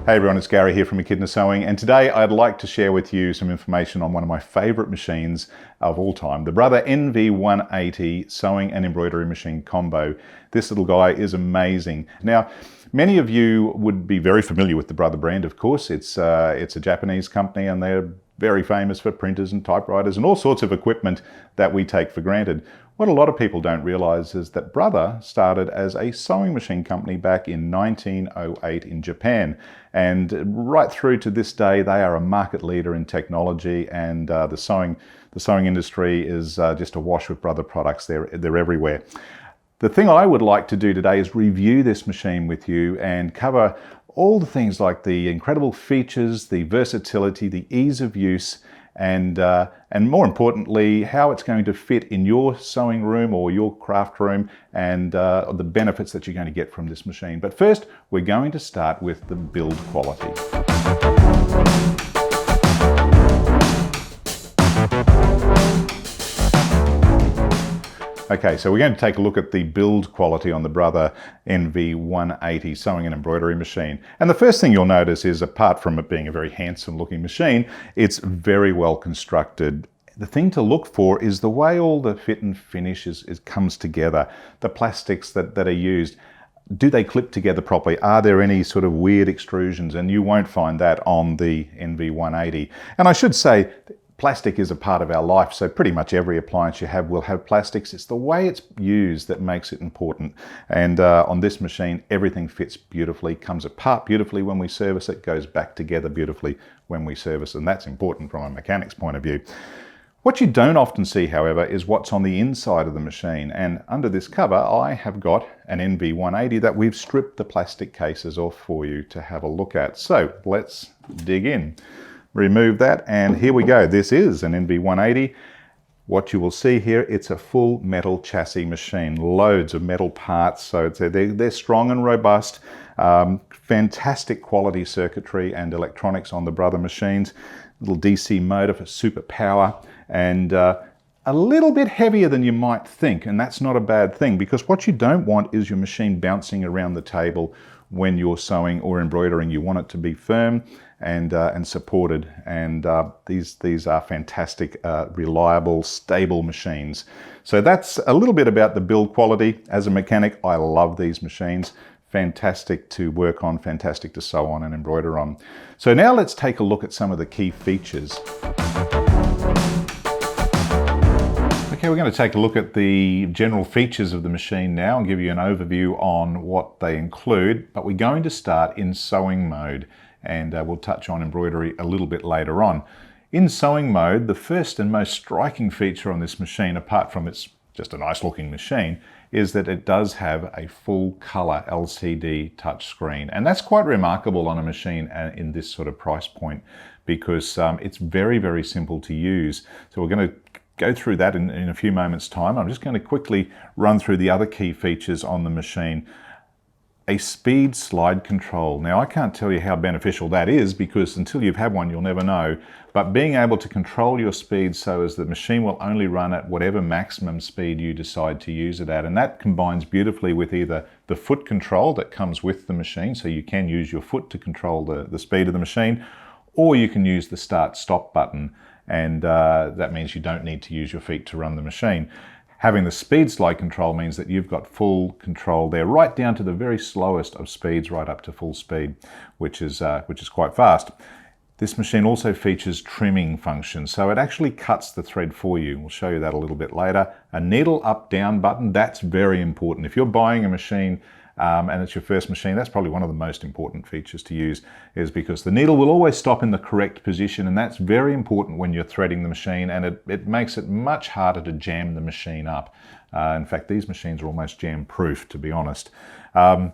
Hey everyone, it's Gary here from Echidna Sewing, and today I'd like to share with you some information on one of my favourite machines of all time, the Brother NV180 sewing and embroidery machine combo. This little guy is amazing. Now, many of you would be very familiar with the Brother brand, of course. It's a Japanese company and they're very famous for printers and typewriters and all sorts of equipment that we take for granted. What a lot of people don't realize is that Brother started as a sewing machine company back in 1908 in Japan. And right through to this day, they are a market leader in technology, and the sewing industry is just awash with Brother products. They're everywhere. The thing I would like to do today is review this machine with you and cover all the things like the incredible features, the versatility, the ease of use, and more importantly, how it's going to fit in your sewing room or your craft room, and the benefits that you're going to get from this machine. But first, we're going to start with the build quality. Okay, so we're going to take a look at the build quality on the Brother NV180 sewing and embroidery machine. And the first thing you'll notice is, apart from it being a very handsome looking machine, it's very well constructed. The thing to look for is the way all the fit and finish comes together. The plastics that are used, do they clip together properly? Are there any sort of weird extrusions? And you won't find that on the NV180. And I should say, plastic is a part of our life, so pretty much every appliance you have will have plastics. It's the way it's used that makes it important. And on this machine, everything fits beautifully, comes apart beautifully when we service it, goes back together beautifully when we service it, and that's important from a mechanic's point of view. What you don't often see, however, is what's on the inside of the machine. And under this cover, I have got an NV180 that we've stripped the plastic cases off for you to have a look at. So let's dig in. Remove that, and here we go. This is an NV180. What you will see here, it's a full metal chassis machine, loads of metal parts, so they're strong and robust. Fantastic quality circuitry and electronics on the Brother machines. Little DC motor for super power, and a little bit heavier than you might think, and that's not a bad thing, because what you don't want is your machine bouncing around the table when you're sewing or embroidering. You want it to be firm and supported, and these are fantastic, reliable, stable machines. So that's a little bit about the build quality. As a mechanic, I love these machines. Fantastic to work on, fantastic to sew on and embroider on. So now let's take a look at some of the key features. Okay, we're going to take a look at the general features of the machine now and give you an overview on what they include, but we're going to start in sewing mode, and we'll touch on embroidery a little bit later on. In sewing mode, the first and most striking feature on this machine, apart from it's just a nice looking machine, is that it does have a full color LCD touchscreen. And that's quite remarkable on a machine in this sort of price point, because it's very, very simple to use. So we're going to go through that in a few moments' time. I'm just going to quickly run through the other key features on the machine. A speed slide control. Now, I can't tell you how beneficial that is, because until you've had one, you'll never know. But being able to control your speed so as the machine will only run at whatever maximum speed you decide to use it at. And that combines beautifully with either the foot control that comes with the machine, so you can use your foot to control the speed of the machine, or you can use the start-stop button, and that means you don't need to use your feet to run the machine. Having the speed slide control means that you've got full control there, right down to the very slowest of speeds, right up to full speed, which is quite fast. This machine also features trimming function, so it actually cuts the thread for you. We'll show you that a little bit later. A needle up-down button, that's very important. If you're buying a machine and it's your first machine, that's probably one of the most important features to use, is because the needle will always stop in the correct position, and that's very important when you're threading the machine, and it makes it much harder to jam the machine up. In fact, these machines are almost jam-proof, to be honest. A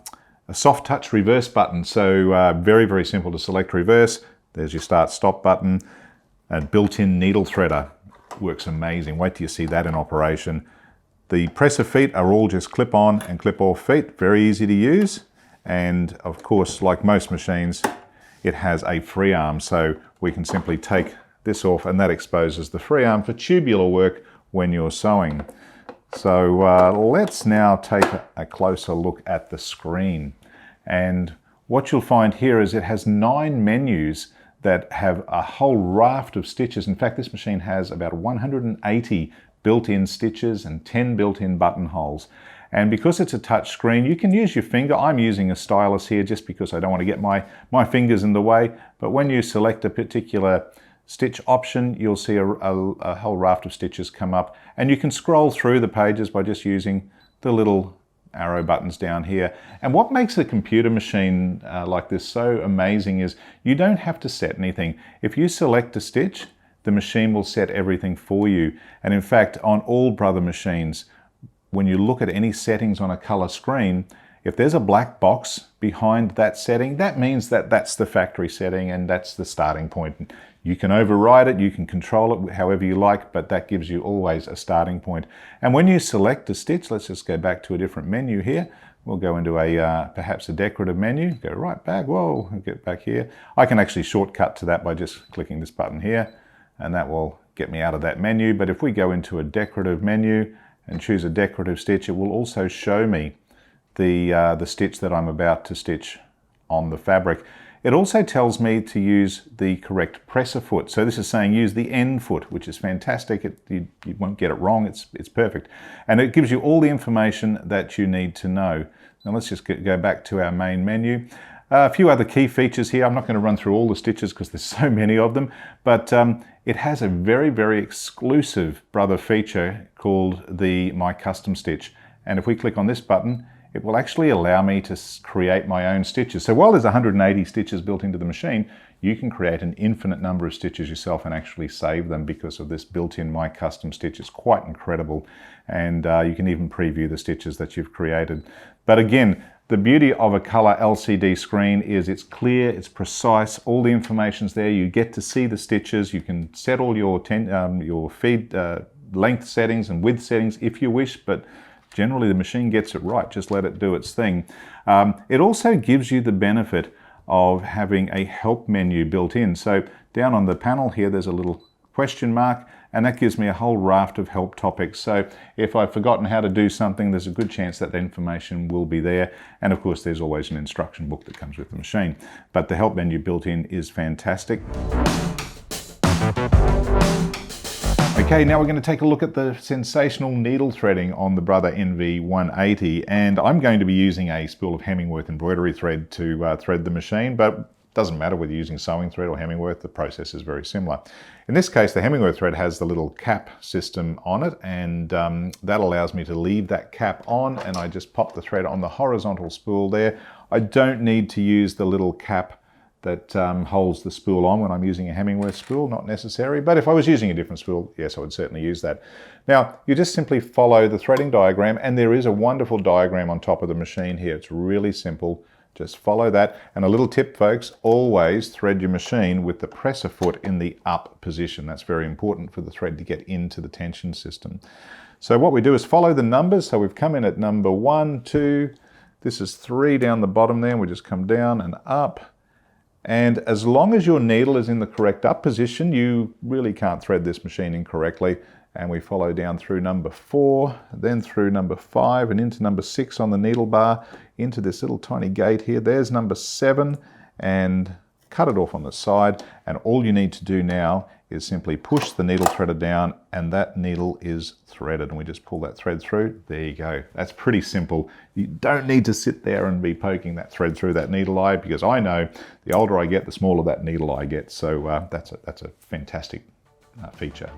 soft touch reverse button, so very, very simple to select reverse. There's your start-stop button. A built-in needle threader, works amazing. Wait till you see that in operation. The presser feet are all just clip-on and clip-off feet, very easy to use. And of course, like most machines, it has a free arm, so we can simply take this off, and that exposes the free arm for tubular work when you're sewing. So let's now take a closer look at the screen. And what you'll find here is it has 9 menus that have a whole raft of stitches. In fact, this machine has about 180 built-in stitches and 10 built-in buttonholes. And because it's a touch screen, you can use your finger. I'm using a stylus here just because I don't want to get my fingers in the way. But when you select a particular stitch option, you'll see a whole raft of stitches come up. And you can scroll through the pages by just using the little arrow buttons down here. And what makes a computer machine like this so amazing is you don't have to set anything. If you select a stitch, the machine will set everything for you. And in fact, on all Brother machines, when you look at any settings on a color screen, if there's a black box behind that setting, that means that that's the factory setting and that's the starting point. You can override it, you can control it however you like, but that gives you always a starting point. And when you select a stitch, let's just go back to a different menu here. We'll go into perhaps a decorative menu, go right back, whoa, get back here. I can actually shortcut to that by just clicking this button here, and that will get me out of that menu. But if we go into a decorative menu and choose a decorative stitch, it will also show me the stitch that I'm about to stitch on the fabric. It also tells me to use the correct presser foot. So this is saying use the end foot, which is fantastic. You won't get it wrong, it's perfect. And it gives you all the information that you need to know. Now let's just go back to our main menu. A few other key features here. I'm not going to run through all the stitches because there's so many of them, but it has a very, very exclusive Brother feature called the My Custom Stitch. And if we click on this button, it will actually allow me to create my own stitches. So while there's 180 stitches built into the machine, you can create an infinite number of stitches yourself and actually save them because of this built-in My Custom Stitch. It's quite incredible. And you can even preview the stitches that you've created. But again, the beauty of a color LCD screen is it's clear, it's precise, all the information's there. You get to see the stitches. You can set all your feed length settings and width settings if you wish, but generally the machine gets it right. Just let it do its thing. It also gives you the benefit of having a help menu built in. So down on the panel here, there's a little question mark, and that gives me a whole raft of help topics. So if I've forgotten how to do something, there's a good chance that the information will be there. And of course, there's always an instruction book that comes with the machine. But the help menu built in is fantastic. Okay, now we're going to take a look at the sensational needle threading on the Brother NV180, and I'm going to be using a spool of Hemingworth embroidery thread to thread the machine, but it doesn't matter whether you're using sewing thread or Hemingworth, the process is very similar. In this case, the Hemingworth thread has the little cap system on it, and that allows me to leave that cap on, and I just pop the thread on the horizontal spool there. I don't need to use the little cap that holds the spool on when I'm using a Hemingworth spool, not necessary. But if I was using a different spool, yes, I would certainly use that. Now, you just simply follow the threading diagram, and there is a wonderful diagram on top of the machine here. It's really simple. Just follow that. And a little tip, folks, always thread your machine with the presser foot in the up position. That's very important for the thread to get into the tension system. So what we do is follow the numbers. So we've come in at number 1, 2, this is 3 down the bottom there, and we just come down and up. And as long as your needle is in the correct up position, you really can't thread this machine incorrectly. And we follow down through number 4, then through number 5 and into number 6 on the needle bar, into this little tiny gate here. There's number 7, and cut it off on the side. And all you need to do now is simply push the needle threader down, and that needle is threaded. And we just pull that thread through. There you go. That's pretty simple. You don't need to sit there and be poking that thread through that needle eye, because I know the older I get, the smaller that needle eye gets. So that's a fantastic feature.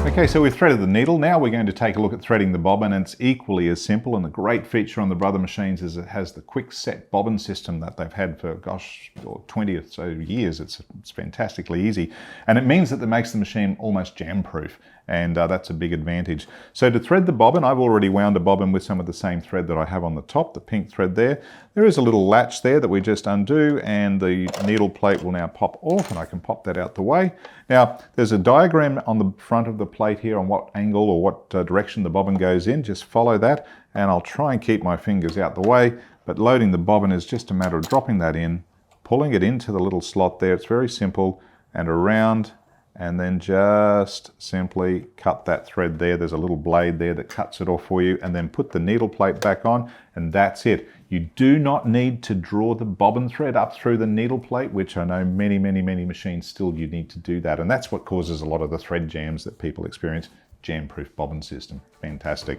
Okay, so we've threaded the needle. Now we're going to take a look at threading the bobbin, and it's equally as simple. And the great feature on the Brother machines is it has the quick set bobbin system that they've had for, gosh, 20 or so years. It's fantastically easy. And it means that it makes the machine almost jam-proof. And that's a big advantage. So to thread the bobbin, I've already wound a bobbin with some of the same thread that I have on the top, the pink thread there. There is a little latch there that we just undo, and the needle plate will now pop off, and I can pop that out the way. Now, there's a diagram on the front of the plate here on what angle or what direction the bobbin goes in. Just follow that, and I'll try and keep my fingers out the way, but loading the bobbin is just a matter of dropping that in, pulling it into the little slot there. It's very simple, and around and then just simply cut that thread there. There's a little blade there that cuts it off for you, and then put the needle plate back on, and that's it. You do not need to draw the bobbin thread up through the needle plate, which I know many machines still you need to do that, and that's what causes a lot of the thread jams that people experience. Jam-proof bobbin system. Fantastic.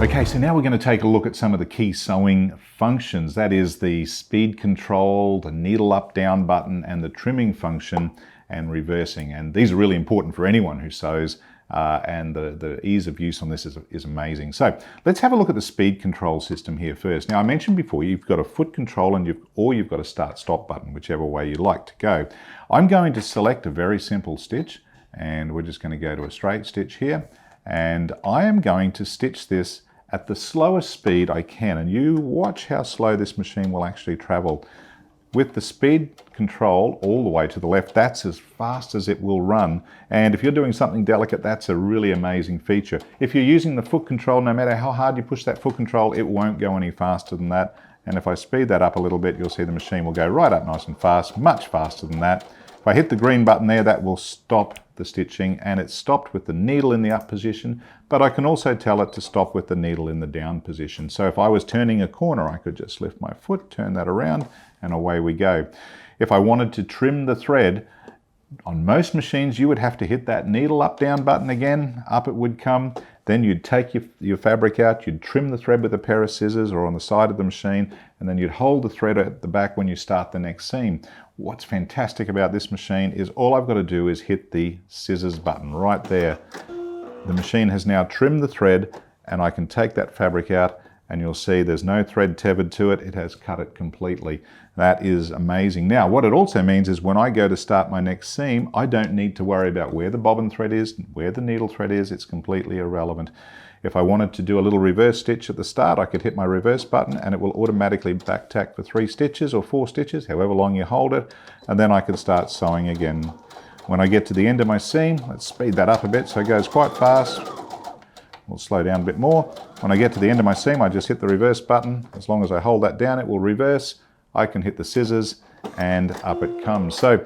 Okay, so now we're going to take a look at some of the key sewing functions. That is the speed control, the needle up down button, and the trimming function and reversing. And these are really important for anyone who sews, and the ease of use on this is amazing. So let's have a look at the speed control system here first. Now I mentioned before you've got a foot control or you've got a start stop button, whichever way you like to go. I'm going to select a very simple stitch, and we're just going to go to a straight stitch here, and I am going to stitch this at the slowest speed I can, and you watch how slow this machine will actually travel. With the speed control all the way to the left, that's as fast as it will run. And if you're doing something delicate, that's a really amazing feature. If you're using the foot control, no matter how hard you push that foot control, it won't go any faster than that. And if I speed that up a little bit, you'll see the machine will go right up nice and fast, much faster than that. If I hit the green button there, that will stop the stitching, and it's stopped with the needle in the up position, but I can also tell it to stop with the needle in the down position. So if I was turning a corner, I could just lift my foot, turn that around, and away we go. If I wanted to trim the thread, on most machines you would have to hit that needle up down button again, up it would come, then you'd take your fabric out, you'd trim the thread with a pair of scissors or on the side of the machine, and then you'd hold the thread at the back when you start the next seam. What's fantastic about this machine is all I've got to do is hit the scissors button right there. The machine has now trimmed the thread, and I can take that fabric out, and you'll see there's no thread tethered to it. It has cut it completely. That is amazing. Now, what it also means is when I go to start my next seam, I don't need to worry about where the bobbin thread is, where the needle thread is. It's completely irrelevant. If I wanted to do a little reverse stitch at the start, I could hit my reverse button and it will automatically back tack for 3 stitches or 4 stitches, however long you hold it, and then I can start sewing again. When I get to the end of my seam, let's speed that up a bit so it goes quite fast. We'll slow down a bit more. When I get to the end of my seam, I just hit the reverse button. As long as I hold that down, it will reverse. I can hit the scissors and up it comes. So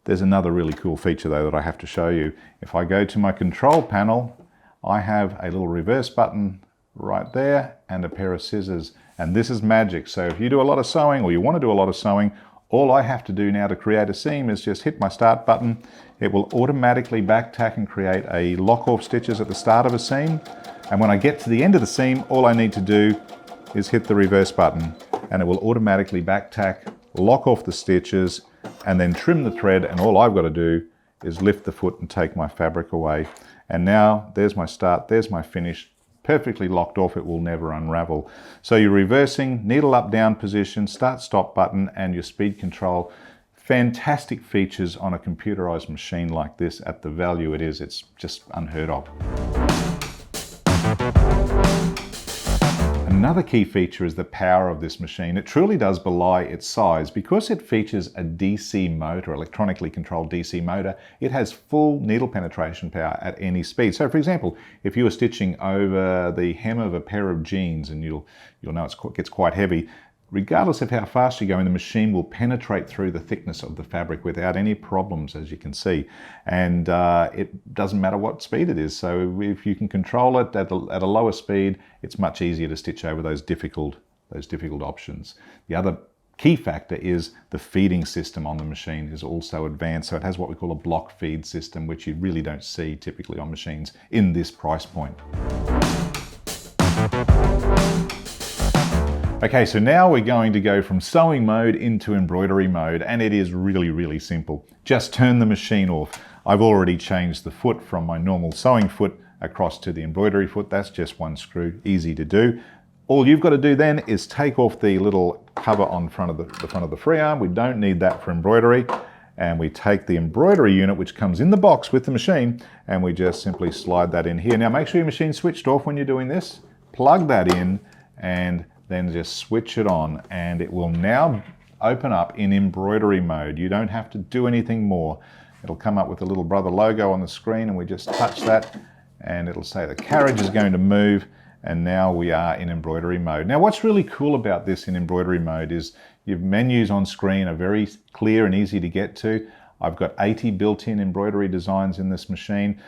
there's another really cool feature though that I have to show you. If I go to my control panel, I have a little reverse button right there and a pair of scissors. And this is magic. So if you do a lot of sewing or you want to do a lot of sewing, all I have to do now to create a seam is just hit my start button. It will automatically back tack and create a lock off stitches at the start of a seam. And when I get to the end of the seam, all I need to do is hit the reverse button and it will automatically back tack, lock off the stitches, and then trim the thread. And all I've got to do is lift the foot and take my fabric away. And now there's my start, there's my finish, perfectly locked off, it will never unravel. So you're reversing, needle up down position, start stop button, and your speed control. Fantastic features on a computerized machine like this at the value it is. It's just unheard of. Another key feature is the power of this machine. It truly does belie its size. Because it features a DC motor, electronically controlled DC motor, it has full needle penetration power at any speed. So for example, if you were stitching over the hem of a pair of jeans, and you'll know it gets quite heavy, regardless of how fast you're going, the machine will penetrate through the thickness of the fabric without any problems, as you can see. And it doesn't matter what speed it is. So if you can control it at a lower speed, it's much easier to stitch over those difficult options. The other key factor is the feeding system on the machine is also advanced. So it has what we call a block feed system, which you really don't see typically on machines in this price point. Okay, so now we're going to go from sewing mode into embroidery mode, and it is really, really simple. Just turn the machine off. I've already changed the foot from my normal sewing foot across to the embroidery foot. That's just one screw, easy to do. All you've got to do then is take off the little cover on front of the front of the free arm. We don't need that for embroidery. And we take the embroidery unit, which comes in the box with the machine, and we just simply slide that in here. Now make sure your machine's switched off when you're doing this. Plug that in and then just switch it on, and it will now open up in embroidery mode. You don't have to do anything more. It'll come up with a little Brother logo on the screen, and we just touch that and it'll say the carriage is going to move, and now we are in embroidery mode. Now what's really cool about this in embroidery mode is Your menus on screen are very clear and easy to get to. I've got 80 built-in embroidery designs in this machine.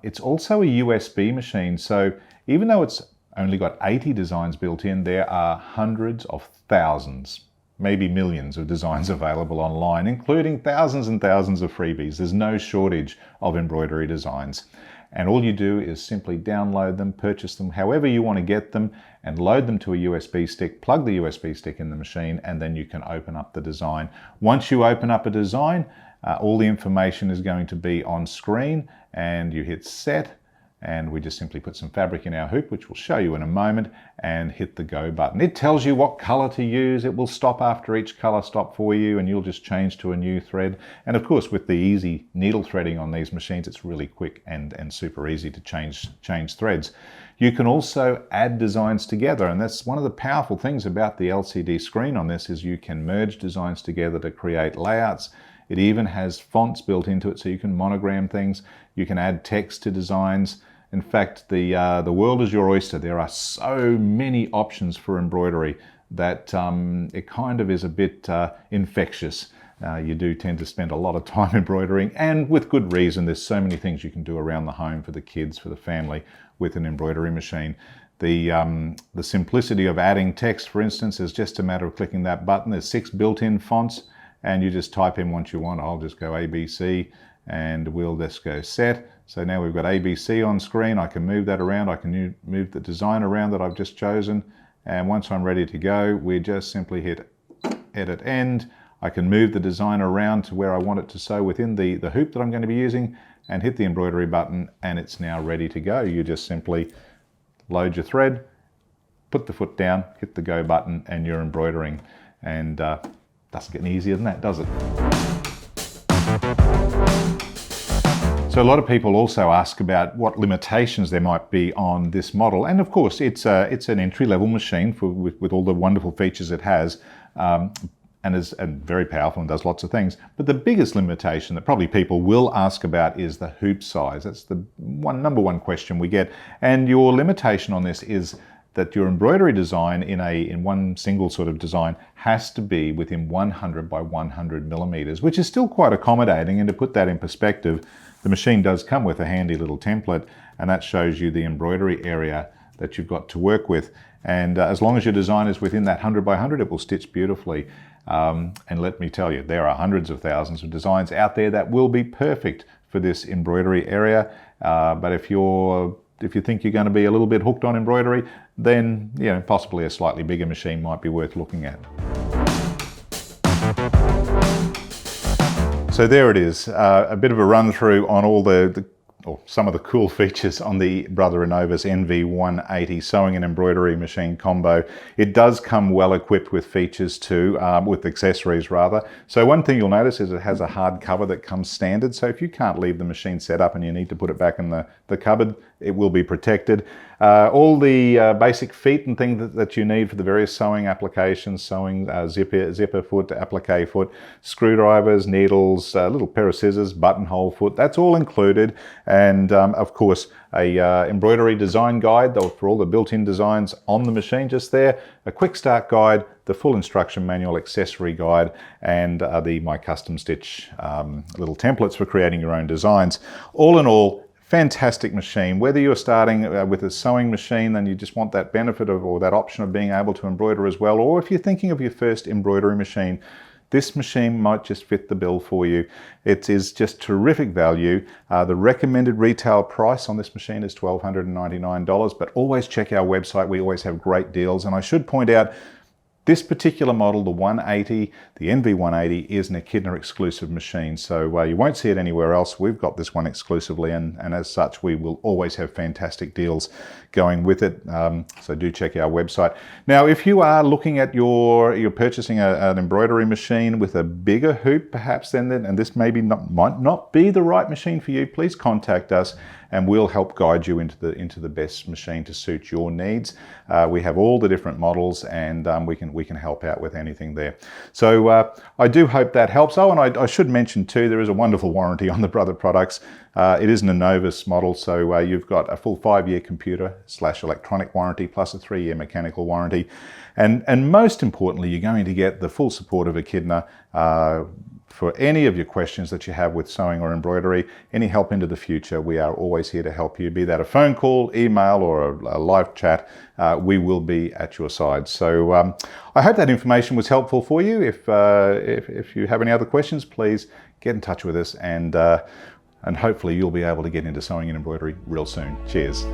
It's also a USB machine, so even though it's only got 80 designs built in, there are hundreds of thousands, maybe millions of designs available online, including thousands and thousands of freebies. There's no shortage of embroidery designs. And all you do is simply download them, purchase them however you want to get them, and load them to a USB stick, plug the USB stick in the machine, and then you can open up the design. Once you open up a design, all the information is going to be on screen, and you hit set, and we just simply put some fabric in our hoop, which we'll show you in a moment, and hit the go button. It tells you what color to use. It will stop after each color stop for you, and you'll just change to a new thread. And of course, with the easy needle threading on these machines, it's really quick and super easy to change threads. You can also add designs together, and that's one of the powerful things about the LCD screen on this, is you can merge designs together to create layouts. It even has fonts built into it, so you can monogram things. You can add text to designs. In fact, the world is your oyster. There are so many options for embroidery that it kind of is a bit infectious. You do tend to spend a lot of time embroidering, and with good reason. There's so many things you can do around the home for the kids, for the family, with an embroidery machine. The simplicity of adding text, for instance, is just a matter of clicking that button. There's 6 built-in fonts, and you just type in what you want. I'll just go ABC, and we'll just go set. So now we've got ABC on screen. I can move that around. I can move the design around that I've just chosen. And once I'm ready to go, we just simply hit edit end. I can move the design around to where I want it to sew within the hoop that I'm going to be using, and hit the embroidery button, and it's now ready to go. You just simply load your thread, put the foot down, hit the go button, and you're embroidering. And doesn't get any easier than that, does it? So a lot of people also ask about what limitations there might be on this model, and of course it's an entry-level machine with all the wonderful features it has, and is very powerful and does lots of things. But the biggest limitation that probably people will ask about is the hoop size. That's the number one question we get, and your limitation on this is that your embroidery design in one single sort of design has to be within 100 by 100 millimeters, which is still quite accommodating. And to put that in perspective, the machine does come with a handy little template, and that shows you the embroidery area that you've got to work with. And as long as your design is within that 100 by 100, it will stitch beautifully. And let me tell you, there are hundreds of thousands of designs out there that will be perfect for this embroidery area. But if you think you're going to be a little bit hooked on embroidery, then possibly a slightly bigger machine might be worth looking at. So there it is, a bit of a run through on all or some of the cool features on the Brother Innov-is NV180 sewing and embroidery machine combo. It does come well equipped with features too, with accessories rather. So one thing you'll notice is it has a hard cover that comes standard. So if you can't leave the machine set up and you need to put it back in the cupboard, it will be protected. All the basic feet and things that you need for the various sewing applications, sewing zipper foot, applique foot, screwdrivers, needles, a little pair of scissors, buttonhole foot, that's all included. And of course, a embroidery design guide for all the built-in designs on the machine just there, a quick start guide, the full instruction manual, accessory guide, and the My Custom Stitch little templates for creating your own designs. All in all, fantastic machine. Whether you're starting with a sewing machine and you just want that benefit or that option of being able to embroider as well, or if you're thinking of your first embroidery machine, this machine might just fit the bill for you. It is just terrific value. The recommended retail price on this machine is $1,299, but always check our website. We always have great deals. And I should point out, this particular model, the 180, the NV180, is an Echidna exclusive machine, so you won't see it anywhere else. We've got this one exclusively, and as such, we will always have fantastic deals going with it. So do check our website. Now, if you are looking at you're purchasing an embroidery machine with a bigger hoop, perhaps, and this might not be the right machine for you, please contact us, and we'll help guide you into the best machine to suit your needs. We have all the different models, and we can help out with anything there. So I do hope that helps. Oh, and I should mention too, there is a wonderful warranty on the Brother products. It is an Innov-is model, so you've got a full 5-year computer/electronic warranty plus a 3-year mechanical warranty. And most importantly, you're going to get the full support of Echidna for any of your questions that you have with sewing or embroidery. Any help into the future, we are always here to help you, be that a phone call, email, or a live chat. We will be at your side. So I hope that information was helpful for you. If you have any other questions, please get in touch with us, and hopefully you'll be able to get into sewing and embroidery real soon. Cheers.